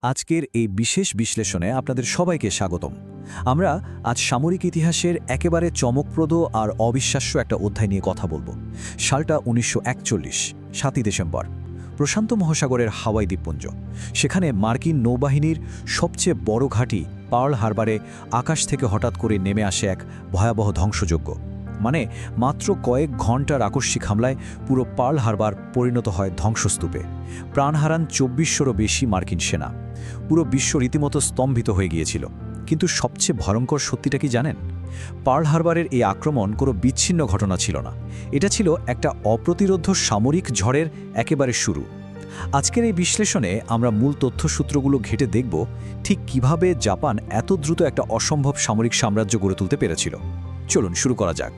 আজকের এই বিশেষ বিশ্লেষণে আপনাদের সবাইকে স্বাগতম। আমরা আজ সামরিক ইতিহাসের একেবারে চমকপ্রদ আর অবিশ্বাস্য একটা অধ্যায় নিয়ে কথা বলবো। সালটা 1941, 7ই ডিসেম্বর। প্রশান্ত মহাসাগরের হাওয়াই দ্বীপপুঞ্জ। সেখানে মার্কিন নৌবাহিনীর সবচেয়ে বড় ঘাঁটি পার্ল হারবারে আকাশ থেকে হঠাৎ করে নেমে আসে এক ভয়াবহ ধ্বংসযজ্ঞ। মানে মাত্র কয়েক ঘন্টার আকস্মিক হামলায় পুরো পার্ল হারবার পরিণত হয় ধ্বংসস্তূপে। প্রাণ হারান 2400-রও বেশি মার্কিন সেনা। পুরো বিশ্ব রীতিমতো স্তম্ভিত হয়ে গিয়েছিল। কিন্তু সবচেয়ে ভয়ঙ্কর সত্যিটা কি জানেন? পার্ল হারবারের এই আক্রমণ কোনো বিচ্ছিন্ন ঘটনা ছিল না। এটা ছিল একটা অপ্রতিরোধ্য সামরিক ঝড়ের একেবারে শুরু। আজকের এই বিশ্লেষণে আমরা মূল তথ্যসূত্রগুলো ঘেঁটে দেখব ঠিক কিভাবে জাপান এত দ্রুত একটা অসম্ভব সামরিক সাম্রাজ্য গড়ে তুলতে পেরেছিল। চলুন শুরু করা যাক।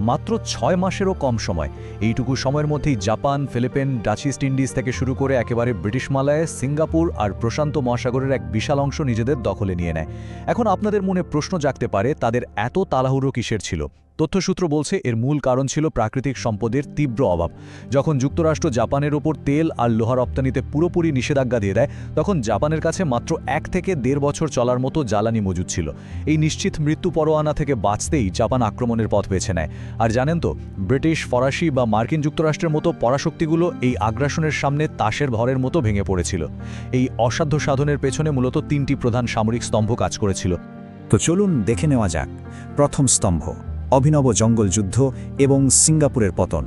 মাত্র 6 মাসেরও কম সময়। এইটুকু সময়ের মধ্যেই Japan, Philippines, Dutch east Indies থেকে শুরু করে একেবারে ব্রিটিশ মালয়, সিঙ্গাপুর আর প্রশান্ত মহাসাগরের এক বিশাল অংশ নিজেদের দখলে নিয়ে নেয়। এখন আপনাদের মনে প্রশ্ন জাগতে পারে, তাদের এত তাড়াহুড়ো কিসের ছিল? তথ্যসূত্র বলছে এর মূল কারণ ছিল প্রাকৃতিক সম্পদের তীব্র অভাব। যখন যুক্তরাষ্ট্র জাপানের ওপর তেল আর লোহা রপ্তানিতে পুরোপুরি নিষেধাজ্ঞা দিয়ে দেয়, তখন জাপানের কাছে মাত্র 1 থেকে 1.5 বছর চলার মতো জ্বালানি মজুদ ছিল। এই নিশ্চিত মৃত্যু পরোয়ানা থেকে বাঁচতেই জাপান আক্রমণের পথ বেছে নেয়। আর জানেন তো, ব্রিটিশ, ফরাসি বা মার্কিন যুক্তরাষ্ট্রের মতো পরাশক্তিগুলো এই আগ্রাসনের সামনে তাসের ভরের মতো ভেঙে পড়েছিল। এই অসাধ্য সাধনের পেছনে মূলত 3টি প্রধান সামরিক স্তম্ভ কাজ করেছিল। তো চলুন দেখে নেওয়া যাক। প্রথম স্তম্ভ, অভিনব জঙ্গল যুদ্ধ এবং সিঙ্গাপুরের পতন।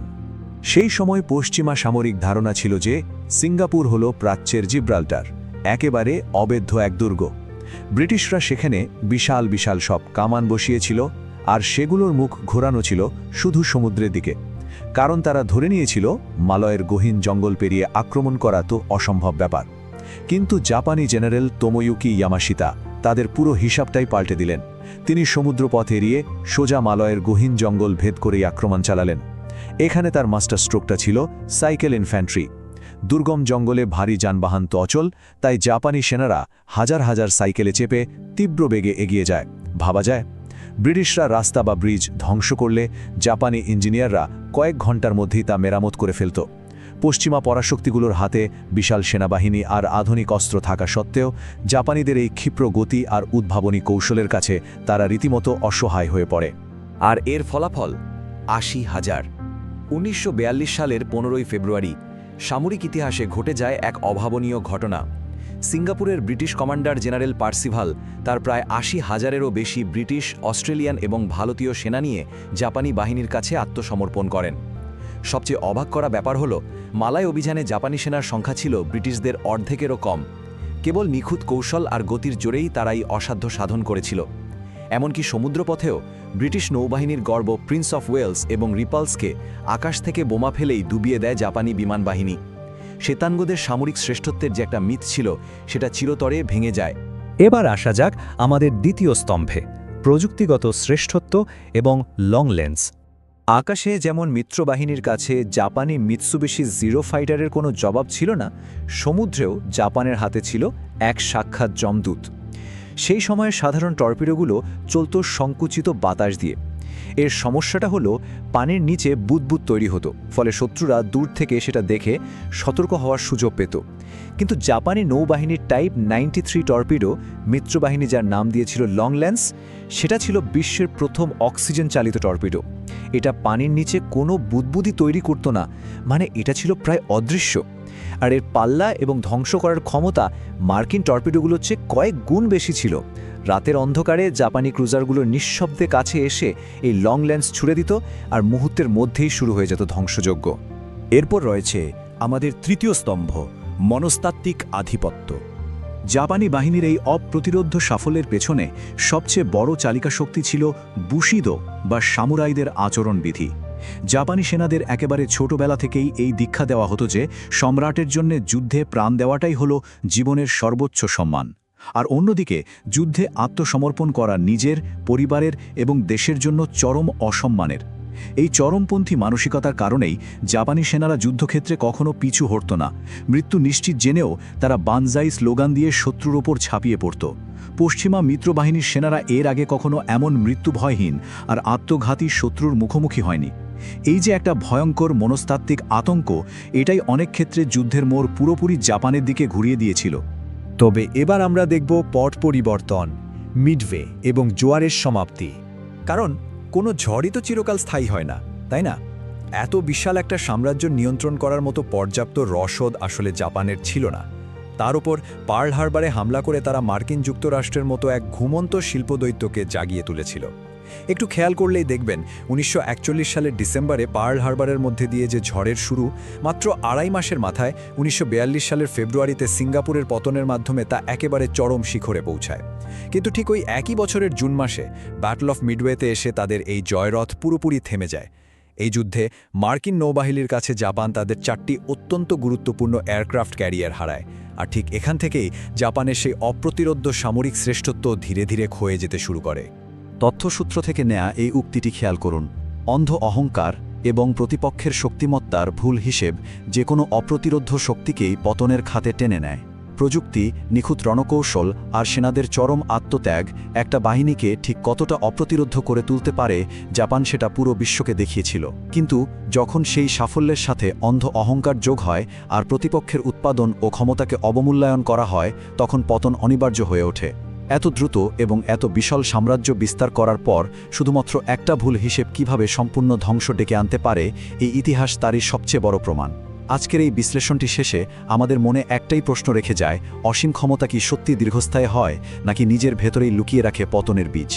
সেই সময় পশ্চিমা সামরিক ধারণা ছিল যে সিঙ্গাপুর হল প্রাচ্যের জিব্রাল্টার, একেবারে অবেধ্য এক দুর্গ। ব্রিটিশরা সেখানে বিশাল বিশাল সব কামান বসিয়েছিল, আর সেগুলোর মুখ ঘোরানো ছিল শুধু সমুদ্রের দিকে। কারণ তারা ধরে নিয়েছিল মালয়ের গহীন জঙ্গল পেরিয়ে আক্রমণ করা তো অসম্ভব ব্যাপার। কিন্তু জাপানি জেনারেল তোমোয়ুকি ইয়ামাশিতা তাদের পুরো হিসাবটাই পাল্টে দিলেন। তিনি সমুদ্রপথ এড়িয়ে সোজা মালয়ের গহীন জঙ্গল ভেদ করেই আক্রমণ চালালেন। এখানে তার মাস্টার স্ট্রোকটা ছিল সাইকেল ইনফ্যান্ট্রি। দুর্গম জঙ্গলে ভারী যানবাহন তো অচল, তাই জাপানি সেনারা হাজার হাজার সাইকেলে চেপে তীব্র বেগে এগিয়ে যায়। ভাবা যায়, ব্রিটিশরা রাস্তা বা ব্রিজ ধ্বংস করলে জাপানি ইঞ্জিনিয়াররা কয়েক ঘন্টার মধ্যেই তা মেরামত করে ফেলত। পশ্চিমা পরাশক্তিগুলোর হাতে বিশাল সেনাবাহিনী আর আধুনিক অস্ত্র থাকা সত্ত্বেও জাপানিদের এই ক্ষিপ্র গতি আর উদ্ভাবনী কৌশলের কাছে তারা রীতিমতো অসহায় হয়ে পড়ে। আর এর ফলাফল ৮০,০০০। ১৯৪২ সালের ১৫ই ফেব্রুয়ারি সামরিক ইতিহাসে ঘটে যায় এক অভাবনীয় ঘটনা। সিঙ্গাপুরের ব্রিটিশ কমান্ডার জেনারেল পার্সিভাল তার প্রায় ৮০,০০০-এরও বেশি ব্রিটিশ, অস্ট্রেলিয়ান এবং ভারতীয় সেনা নিয়ে জাপানি বাহিনীর কাছে আত্মসমর্পণ করেন। সবচেয়ে অবাক করা ব্যাপার হলো, মালয় অভিযানে জাপানি সেনার সংখ্যা ছিল ব্রিটিশদের অর্ধেকেরও কম। কেবল নিখুঁত কৌশল আর গতির জোরেই তারা এই অসাধ্য সাধন করেছিল। এমনকি সমুদ্রপথেও ব্রিটিশ নৌবাহিনীর গর্ব প্রিন্স অফ ওয়েলস এবং রিপালসকে আকাশ থেকে বোমা ফেলেই ডুবিয়ে দেয় জাপানি বিমান বাহিনী। শ্বেতাঙ্গদের সামরিক শ্রেষ্ঠত্বের যে একটা মিথ ছিল, সেটা চিরতরে ভেঙে যায়। এবার আসা যাক আমাদের দ্বিতীয় স্তম্ভে, প্রযুক্তিগত শ্রেষ্ঠত্ব এবং লং লেন্স। আকাশে যেমন মিত্রবাহিনীর কাছে জাপানি মিৎসুবিশি জিরো ফাইটারের কোনো জবাব ছিল না, সমুদ্রেও জাপানের হাতে ছিল এক সাক্ষাৎ যমদূত। সেই সময়ের সাধারণ টর্পিডোগুলো চলত সংকুচিত বাতাস দিয়ে। এর সমস্যাটা হলো, পানির নিচে বুদবুদ তৈরি হতো, ফলে শত্রুরা দূর থেকে সেটা দেখে সতর্ক হওয়ার সুযোগ পেত। কিন্তু জাপানি নৌবাহিনীর টাইপ 93 টর্পিডো, মিত্রবাহিনী যার নাম দিয়েছিল লং লেন্স, সেটা ছিল বিশ্বের প্রথম অক্সিজেন চালিত টর্পিডো। এটা পানির নিচে কোনো বুদবুদি তৈরি করত না, মানে এটা ছিল প্রায় অদৃশ্য। আর এর পাল্লা এবং ধ্বংস করার ক্ষমতা মার্কিন টর্পিডোগুলোর চেয়ে কয়েক গুণ বেশি ছিল। রাতের অন্ধকারে জাপানি ক্রুজারগুলোর নিঃশব্দে কাছে এসে এই লং লেন্স ছুড়ে দিত, আর মুহূর্তের মধ্যেই শুরু হয়ে যেত ধ্বংসযজ্ঞ। এরপর রয়েছে আমাদের তৃতীয় স্তম্ভ, মনস্তাত্ত্বিক আধিপত্য। জাপানি বাহিনীর এই অপ্রতিরোধ্য সাফল্যের পেছনে সবচেয়ে বড় চালিকা শক্তি ছিল বুশিদো বা সামুরাইদের আচরণবিধি। জাপানি সেনাদের একেবারে ছোটবেলা থেকেই এই দীক্ষা দেওয়া হতো যে সম্রাটের জন্য যুদ্ধে প্রাণ দেওয়াটাই হলো জীবনের সর্বোচ্চ সম্মান। আর অন্যদিকে যুদ্ধে আত্মসমর্পণ করা নিজের, পরিবারের এবং দেশের জন্য চরম অসম্মানের। এই চরমপন্থী মানসিকতার কারণেই জাপানি সেনারা যুদ্ধক্ষেত্রে কখনো পিছু হটত না। মৃত্যু নিশ্চিত জেনেও তারা বানজাই স্লোগান দিয়ে শত্রুর ওপর ঝাঁপিয়ে পড়ত। পশ্চিমা মিত্রবাহিনীর সেনারা এর আগে কখনো এমন মৃত্যুভয়হীন আর আত্মঘাতী শত্রুর মুখোমুখি হয়নি। এই যে একটা ভয়ঙ্কর মনস্তাত্ত্বিক আতঙ্ক, এটাই অনেক ক্ষেত্রে যুদ্ধের মোড় পুরোপুরি জাপানের দিকে ঘুরিয়ে দিয়েছিল। তবে এবার আমরা দেখব পট পরিবর্তন, মিডওয়ে এবং জোয়ারের সমাপ্তি। কারণ কোনো ঝড়ই তো চিরকাল স্থায়ী হয় না, তাই না? এত বিশাল একটা সাম্রাজ্য নিয়ন্ত্রণ করার মতো পর্যাপ্ত রসদ আসলে জাপানের ছিল না। তার উপর পার্ল হারবারে হামলা করে তারা মার্কিন যুক্তরাষ্ট্রের মতো এক ঘুমন্ত শিল্পদৈত্যকে জাগিয়ে তুলেছিল। একটু খেয়াল করলেই দেখবেন ১৯৪১ সালের ডিসেম্বরে পার্ল হারবারের মধ্যে দিয়ে যে ঝড়ের শুরু, মাত্র ২.৫ মাসের মাথায় ১৯৪২ সালের ফেব্রুয়ারিতে সিঙ্গাপুরের পতনের মাধ্যমে তা একেবারে চরম শিখরে পৌঁছায়। কিন্তু ঠিক ওই একই বছরের জুন মাসে ব্যাটল অফ মিডওয়েতে এসে তাদের এই জয়রথ পুরোপুরি থেমে যায়। এই যুদ্ধে মার্কিন নৌবাহিনীর কাছে জাপান তাদের ৪টি অত্যন্ত গুরুত্বপূর্ণ এয়ারক্রাফট ক্যারিয়ার হারায়। আর ঠিক এখান থেকেই জাপানের সেই অপ্রতিরোধ্য সামরিক শ্রেষ্ঠত্ব ধীরে ধীরে ক্ষয়ে যেতে শুরু করে। তথ্যসূত্র থেকে নেয়া এই উক্তিটি খেয়াল করুন। অন্ধ অহংকার এবং প্রতিপক্ষের শক্তিমত্তার ভুল হিসেব যে কোনো অপ্রতিরোধ্য শক্তিকেই পতনের খাতে টেনে নেয়। প্রযুক্তি, নিখুঁত রণকৌশল আর সেনাদের চরম আত্মত্যাগ একটা বাহিনীকে ঠিক কতটা অপ্রতিরোধ্য করে তুলতে পারে, জাপান সেটা পুরো বিশ্বকে দেখিয়েছিল। কিন্তু যখন সেই সাফল্যের সাথে অন্ধ অহংকার যোগ হয় আর প্রতিপক্ষের উৎপাদন ও ক্ষমতাকে অবমূল্যায়ন করা হয়, তখন পতন অনিবার্য হয়ে ওঠে। এত দ্রুত এবং এত বিশাল সাম্রাজ্য বিস্তার করার পর শুধুমাত্র একটা ভুল হিসেব কিভাবে সম্পূর্ণ ধ্বংস ডেকে আনতে পারে, এই ইতিহাস তারই সবচেয়ে বড় প্রমাণ। আজকের এই বিশ্লেষণটি শেষে আমাদের মনে একটাই প্রশ্ন রেখে যায়, অসীম ক্ষমতা কি সত্যি দীর্ঘস্থায়ী হয়, নাকি নিজের ভেতরেই লুকিয়ে রাখে পতনের বীজ?